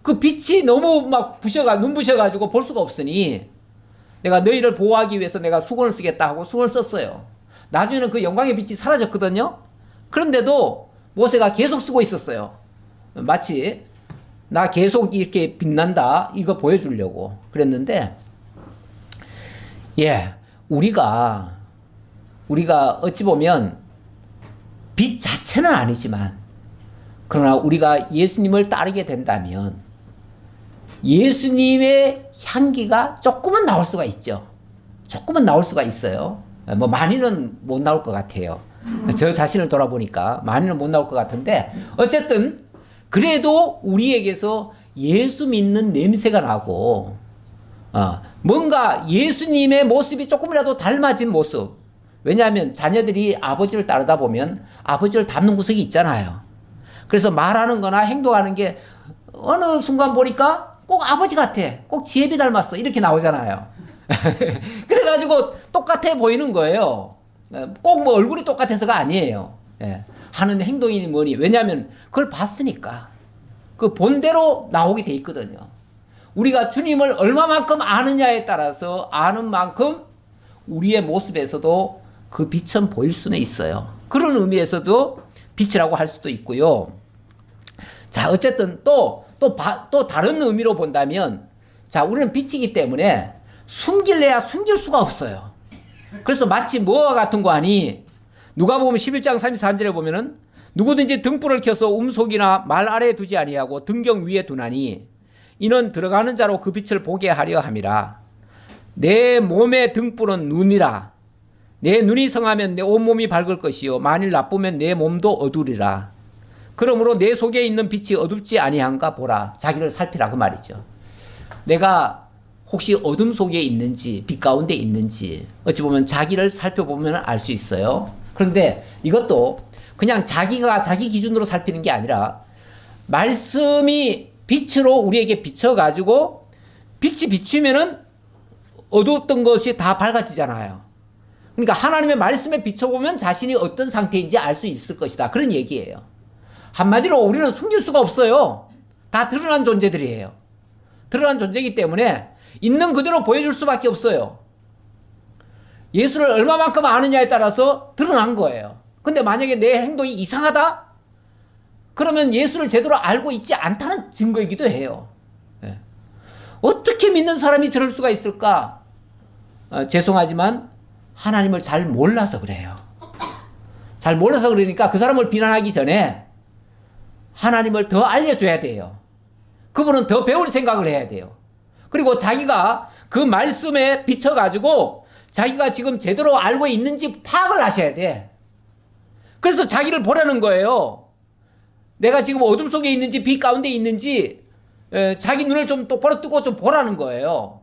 그 빛이 너무 막 눈 부셔가지고 볼 수가 없으니 내가 너희를 보호하기 위해서 내가 수건을 쓰겠다 하고 수건을 썼어요. 나중에는 그 영광의 빛이 사라졌거든요. 그런데도 모세가 계속 쓰고 있었어요. 마치 나 계속 이렇게 빛난다 이거 보여주려고 그랬는데 우리가 어찌 보면 빛 자체는 아니지만 그러나 우리가 예수님을 따르게 된다면 예수님의 향기가 조금은 나올 수가 있죠. 조금은 나올 수가 있어요. 뭐 많이는 못 나올 것 같아요. 저 자신을 돌아보니까 많이는 못 나올 것 같은데 어쨌든 그래도 우리에게서 예수 믿는 냄새가 나고 뭔가 예수님의 모습이 조금이라도 닮아진 모습. 왜냐하면 자녀들이 아버지를 따르다 보면 아버지를 닮는 구석이 있잖아요. 그래서 말하는 거나 행동하는 게 어느 순간 보니까 꼭 아버지 같아. 꼭 지혜비 닮았어. 이렇게 나오잖아요. 그래가지고 똑같아 보이는 거예요. 꼭 뭐 얼굴이 똑같아서가 아니에요. 하는 행동이니 뭐니. 왜냐하면 그걸 봤으니까. 그 본대로 나오게 돼 있거든요. 우리가 주님을 얼마만큼 아느냐에 따라서 아는 만큼 우리의 모습에서도 그 빛은 보일 수는 있어요. 그런 의미에서도 빛이라고 할 수도 있고요. 자, 어쨌든 또 다른 의미로 본다면 자, 우리는 빛이기 때문에 숨길래야 숨길 수가 없어요. 그래서 마치 뭐와 같은 거 아니? 누가복음 11장 34절에 보면은 누구든지 등불을 켜서 움속이나 말 아래에 두지 아니하고 등경 위에 두나니 이는 들어가는 자로 그 빛을 보게 하려 함이라. 내 몸의 등불은 눈이라. 내 눈이 성하면 내 온몸이 밝을 것이요 만일 나쁘면 내 몸도 어두리라. 그러므로 내 속에 있는 빛이 어둡지 아니한가 보라. 자기를 살피라 그 말이죠. 내가 혹시 어둠 속에 있는지 빛 가운데 있는지 어찌 보면 자기를 살펴보면 알 수 있어요. 그런데 이것도 그냥 자기가 자기 기준으로 살피는 게 아니라 말씀이 빛으로 우리에게 비춰가지고 빛이 비추면은 어두웠던 것이 다 밝아지잖아요. 그러니까 하나님의 말씀에 비춰보면 자신이 어떤 상태인지 알 수 있을 것이다. 그런 얘기예요. 한마디로 우리는 숨길 수가 없어요. 다 드러난 존재들이에요. 드러난 존재이기 때문에 있는 그대로 보여줄 수밖에 없어요. 예수를 얼마만큼 아느냐에 따라서 드러난 거예요. 근데 만약에 내 행동이 이상하다? 그러면 예수를 제대로 알고 있지 않다는 증거이기도 해요. 예. 어떻게 믿는 사람이 저럴 수가 있을까? 죄송하지만 하나님을 잘 몰라서 그래요. 잘 몰라서 그러니까 그 사람을 비난하기 전에 하나님을 더 알려줘야 돼요. 그분은 더 배울 생각을 해야 돼요. 그리고 자기가 그 말씀에 비춰가지고 자기가 지금 제대로 알고 있는지 파악을 하셔야 돼. 그래서 자기를 보라는 거예요. 내가 지금 어둠 속에 있는지 빛 가운데 있는지 자기 눈을 좀 똑바로 뜨고 좀 보라는 거예요.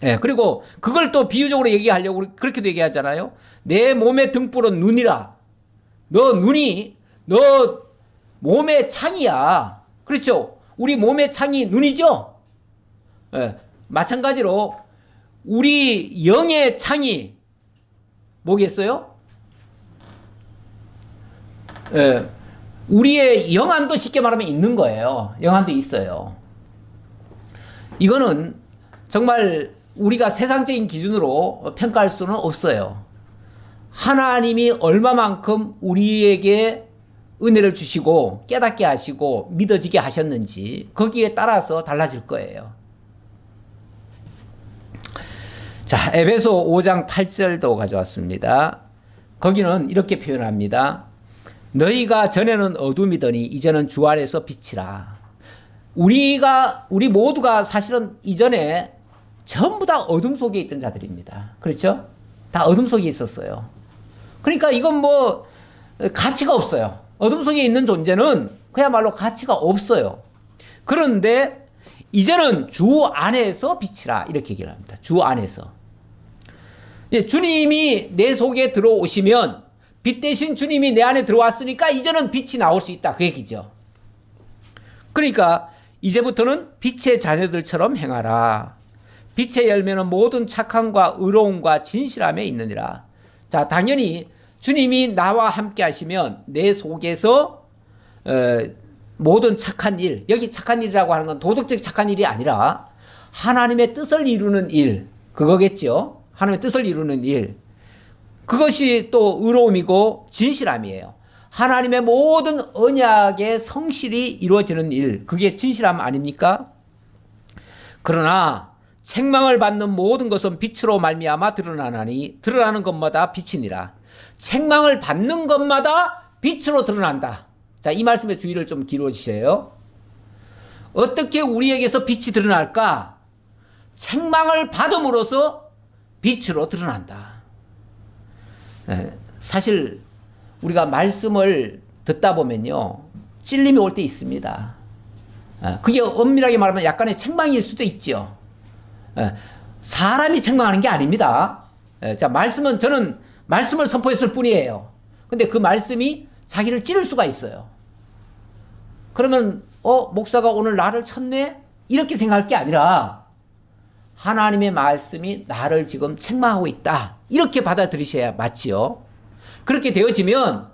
예, 그리고 그걸 또 비유적으로 얘기하려고 그렇게도 얘기하잖아요. 내 몸의 등불은 눈이라. 너 눈이 너 몸의 창이야. 그렇죠? 우리 몸의 창이 눈이죠? 예, 마찬가지로 우리 영의 창이 뭐겠어요? 예, 우리의 영안도 쉽게 말하면 있는 거예요. 영안도 있어요. 이거는 정말 우리가 세상적인 기준으로 평가할 수는 없어요. 하나님이 얼마만큼 우리에게 은혜를 주시고 깨닫게 하시고 믿어지게 하셨는지 거기에 따라서 달라질 거예요. 자, 에베소 5장 8절도 가져왔습니다. 거기는 이렇게 표현합니다. 너희가 전에는 어둠이더니 이제는 주 안에서 빛이라. 우리 모두가 사실은 이전에 전부 다 어둠 속에 있던 자들입니다. 그렇죠? 다 어둠 속에 있었어요. 그러니까 이건 뭐 가치가 없어요. 어둠 속에 있는 존재는 그야말로 가치가 없어요. 그런데 이제는 주 안에서 빛이라 이렇게 얘기를 합니다. 주 안에서. 주님이 내 속에 들어오시면 빛 대신 주님이 내 안에 들어왔으니까 이제는 빛이 나올 수 있다. 그 얘기죠. 그러니까 이제부터는 빛의 자녀들처럼 행하라. 빛의 열매는 모든 착함과 의로움과 진실함에 있느니라. 자, 당연히 주님이 나와 함께 하시면 내 속에서 모든 착한 일, 여기 착한 일이라고 하는 건 도덕적 착한 일이 아니라 하나님의 뜻을 이루는 일, 그거겠죠. 하나님의 뜻을 이루는 일. 그것이 또 의로움이고 진실함이에요. 하나님의 모든 언약의 성실이 이루어지는 일, 그게 진실함 아닙니까? 그러나 책망을 받는 모든 것은 빛으로 말미암아 드러나나니 드러나는 것마다 빛이니라. 책망을 받는 것마다 빛으로 드러난다. 자, 이 말씀에 주의를 좀 기울여 주세요. 어떻게 우리에게서 빛이 드러날까? 책망을 받음으로써 빛으로 드러난다. 사실 우리가 말씀을 듣다 보면요, 찔림이 올 때 있습니다. 그게 엄밀하게 말하면 약간의 책망일 수도 있죠. 사람이 책망하는 게 아닙니다. 자, 말씀은 저는 말씀을 선포했을 뿐이에요. 근데 그 말씀이 자기를 찌를 수가 있어요. 그러면 목사가 오늘 나를 쳤네? 이렇게 생각할 게 아니라 하나님의 말씀이 나를 지금 책망하고 있다. 이렇게 받아들이셔야 맞지요. 그렇게 되어지면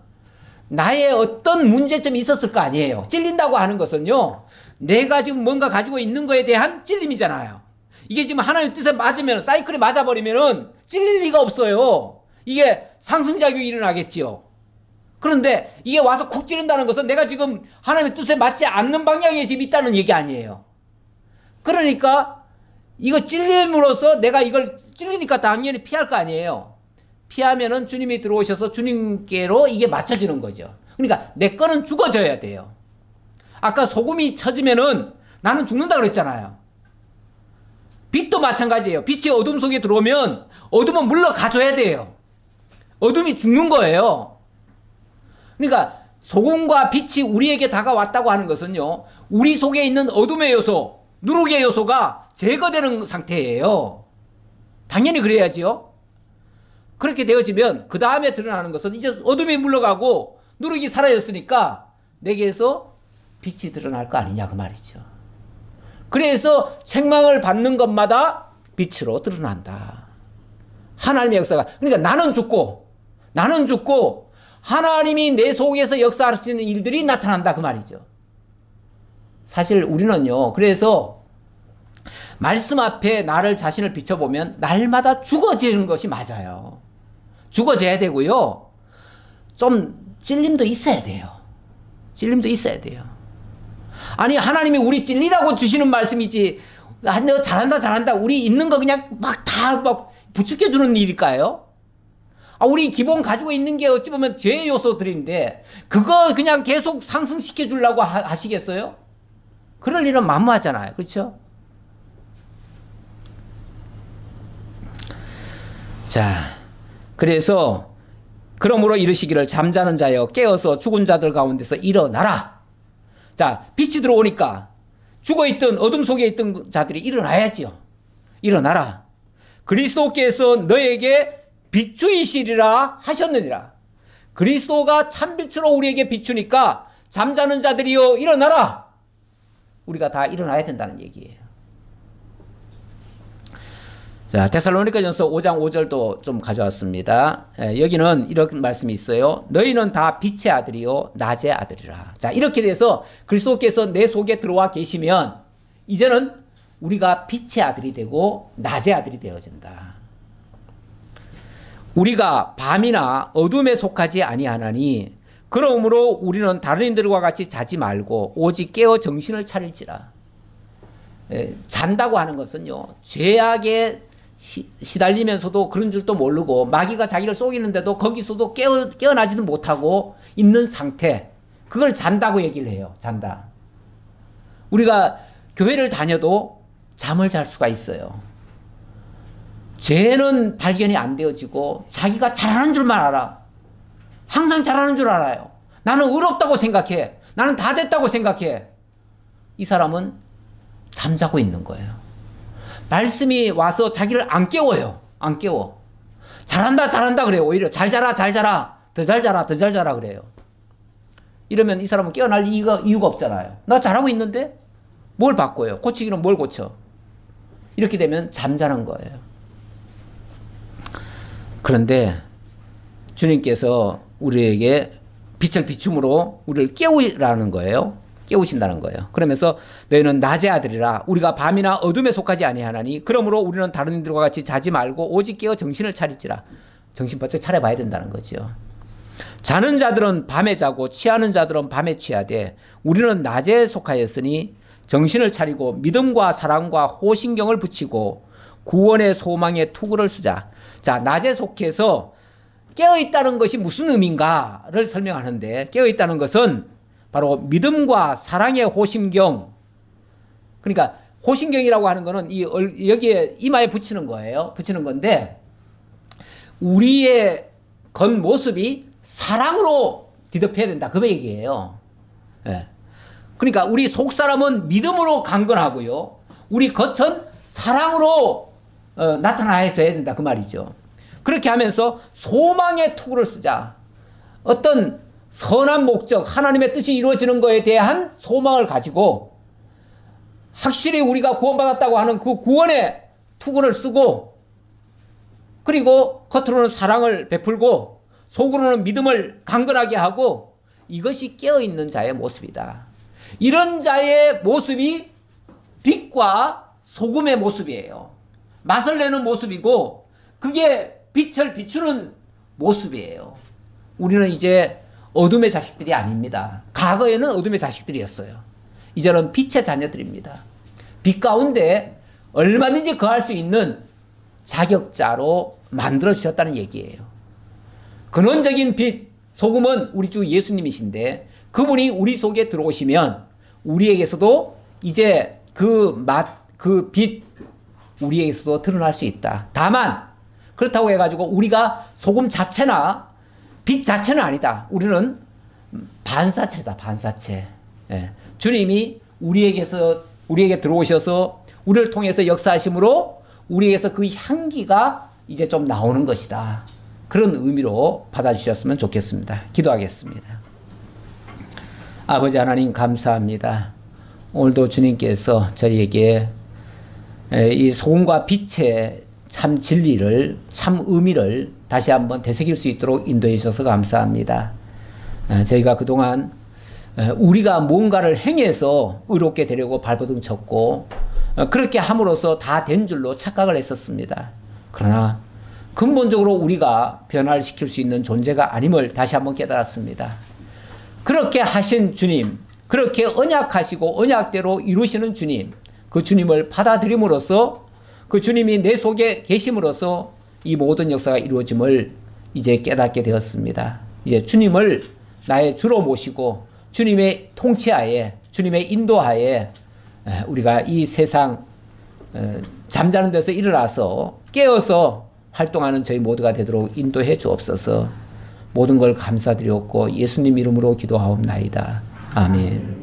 나의 어떤 문제점이 있었을 거 아니에요. 찔린다고 하는 것은요, 내가 지금 뭔가 가지고 있는 거에 대한 찔림이잖아요. 이게 지금 하나님의 뜻에 맞으면, 사이클에 맞아버리면은 찔릴 리가 없어요. 이게 상승작용이 일어나겠지요. 그런데 이게 와서 쿡 찌른다는 것은 내가 지금 하나님의 뜻에 맞지 않는 방향에 지금 있다는 얘기 아니에요. 그러니까 이거 찔림으로써 내가 이걸 찔리니까 당연히 피할 거 아니에요. 피하면은 주님이 들어오셔서 주님께로 이게 맞춰지는 거죠. 그러니까 내 거는 죽어져야 돼요. 아까 소금이 쳐지면은 나는 죽는다 그랬잖아요. 빛도 마찬가지예요. 빛이 어둠 속에 들어오면 어둠은 물러가줘야 돼요. 어둠이 죽는 거예요. 그러니까 소금과 빛이 우리에게 다가왔다고 하는 것은요, 우리 속에 있는 어둠의 요소, 누룩의 요소가 제거되는 상태예요. 당연히 그래야지요. 그렇게 되어지면 그 다음에 드러나는 것은 이제 어둠이 물러가고 누룩이 사라졌으니까 내게서 빛이 드러날 거 아니냐 그 말이죠. 그래서 책망을 받는 것마다 빛으로 드러난다. 하나님의 역사가. 그러니까 나는 죽고 하나님이 내 속에서 역사하시는 일들이 나타난다 그 말이죠. 사실 우리는요, 그래서 말씀 앞에 나를 자신을 비춰보면 날마다 죽어지는 것이 맞아요. 죽어져야 되고요. 좀 찔림도 있어야 돼요. 찔림도 있어야 돼요. 아니 하나님이 우리 찔리라고 주시는 말씀이지, 너 잘한다 우리 있는 거 그냥 막 다 막 부추겨 주는 일일까요? 우리 기본 가지고 있는 게 어찌 보면 죄의 요소들인데 그거 그냥 계속 상승시켜 주려고 하시겠어요? 그럴 일은 만무하잖아요. 그렇죠? 자, 그래서 그러므로 이르시기를 잠자는 자여 깨어서 죽은 자들 가운데서 일어나라. 자, 빛이 들어오니까 죽어있던 어둠 속에 있던 자들이 일어나야지요. 일어나라. 그리스도께서 너에게 비추이시리라 하셨느니라. 그리스도가 참빛으로 우리에게 비추니까 잠자는 자들이여 일어나라. 우리가 다 일어나야 된다는 얘기예요. 자, 데살로니가전서 5장 5절도 좀 가져왔습니다. 여기는 이런 말씀이 있어요. 너희는 다 빛의 아들이요 낮의 아들이라. 자, 이렇게 돼서 그리스도께서 내 속에 들어와 계시면 이제는 우리가 빛의 아들이 되고 낮의 아들이 되어진다. 우리가 밤이나 어둠에 속하지 아니하나니 그러므로 우리는 다른 이들과 같이 자지 말고 오직 깨어 정신을 차릴지라. 잔다고 하는 것은요, 죄악에 시달리면서도 그런 줄도 모르고 마귀가 자기를 속이는데도 거기서도 깨어나지는 못하고 있는 상태, 그걸 잔다고 얘기를 해요. 잔다. 우리가 교회를 다녀도 잠을 잘 수가 있어요. 죄는 발견이 안 되어지고 자기가 잘하는 줄만 알아. 항상 잘하는 줄 알아요. 나는 의롭다고 생각해. 나는 다 됐다고 생각해. 이 사람은 잠자고 있는 거예요. 말씀이 와서 자기를 안 깨워요. 안 깨워. 잘한다 그래요. 오히려 잘 자라 더 잘 자라 그래요. 이러면 이 사람은 깨어날 이유가 없잖아요. 나 잘하고 있는데 뭘 바꿔요? 고치기는 뭘 고쳐? 이렇게 되면 잠자는 거예요. 그런데 주님께서 우리에게 빛을 비춤으로 우리를 깨우라는 거예요. 깨우신다는 거예요. 그러면서 너희는 낮의 아들이라. 우리가 밤이나 어둠에 속하지 아니하나니 그러므로 우리는 다른 이들과 같이 자지 말고 오직 깨어 정신을 차릴지라. 정신 바짝 차려봐야 된다는 거죠. 자는 자들은 밤에 자고 취하는 자들은 밤에 취하되 우리는 낮에 속하였으니 정신을 차리고 믿음과 사랑과 호신경을 붙이고 구원의 소망의 투구를 쓰자. 자, 낮에 속해서 깨어있다는 것이 무슨 의미인가를 설명하는데, 깨어있다는 것은 바로 믿음과 사랑의 호심경. 그러니까 호심경이라고 하는 거는 여기에 이마에 붙이는 거예요. 붙이는 건데 우리의 겉모습이 사랑으로 뒤덮여야 된다. 그 얘기예요. 예. 그러니까 우리 속사람은 믿음으로 강건하고요. 우리 겉은 사랑으로 나타나야 된다. 그 말이죠. 그렇게 하면서 소망의 투구를 쓰자. 어떤 선한 목적, 하나님의 뜻이 이루어지는 것에 대한 소망을 가지고 확실히 우리가 구원받았다고 하는 그 구원의 투구를 쓰고, 그리고 겉으로는 사랑을 베풀고 속으로는 믿음을 강건하게 하고, 이것이 깨어있는 자의 모습이다. 이런 자의 모습이 빛과 소금의 모습이에요. 맛을 내는 모습이고 그게 빛을 비추는 모습이에요. 우리는 이제 어둠의 자식들이 아닙니다. 과거에는 어둠의 자식들이었어요. 이제는 빛의 자녀들입니다. 빛 가운데 얼마든지 거할 수 있는 자격자로 만들어 주셨다는 얘기예요. 근원적인 빛, 소금은 우리 주 예수님이신데 그분이 우리 속에 들어오시면 우리에게서도 이제 그 맛, 그 빛 우리에게서도 드러날 수 있다. 다만 그렇다고 해가지고 우리가 소금 자체나 빛 자체는 아니다. 우리는 반사체다. 반사체. 예. 주님이 우리에게 들어오셔서 우리를 통해서 역사하심으로 우리에게서 그 향기가 이제 좀 나오는 것이다. 그런 의미로 받아주셨으면 좋겠습니다. 기도하겠습니다. 아버지 하나님 감사합니다. 오늘도 주님께서 저희에게 이 소금과 빛의 참 진리를, 참 의미를 다시 한번 되새길 수 있도록 인도해 주셔서 감사합니다. 저희가 그동안 우리가 뭔가를 행해서 의롭게 되려고 발버둥 쳤고 그렇게 함으로써 다 된 줄로 착각을 했었습니다. 그러나 근본적으로 우리가 변화를 시킬 수 있는 존재가 아님을 다시 한번 깨달았습니다. 그렇게 하신 주님, 그렇게 언약하시고 언약대로 이루시는 주님, 그 주님을 받아들임으로써 그 주님이 내 속에 계심으로써 이 모든 역사가 이루어짐을 이제 깨닫게 되었습니다. 이제 주님을 나의 주로 모시고 주님의 통치하에, 주님의 인도하에 우리가 이 세상 잠자는 데서 일어나서 깨어서 활동하는 저희 모두가 되도록 인도해 주옵소서. 모든 걸 감사드렸고 예수님 이름으로 기도하옵나이다. 아멘.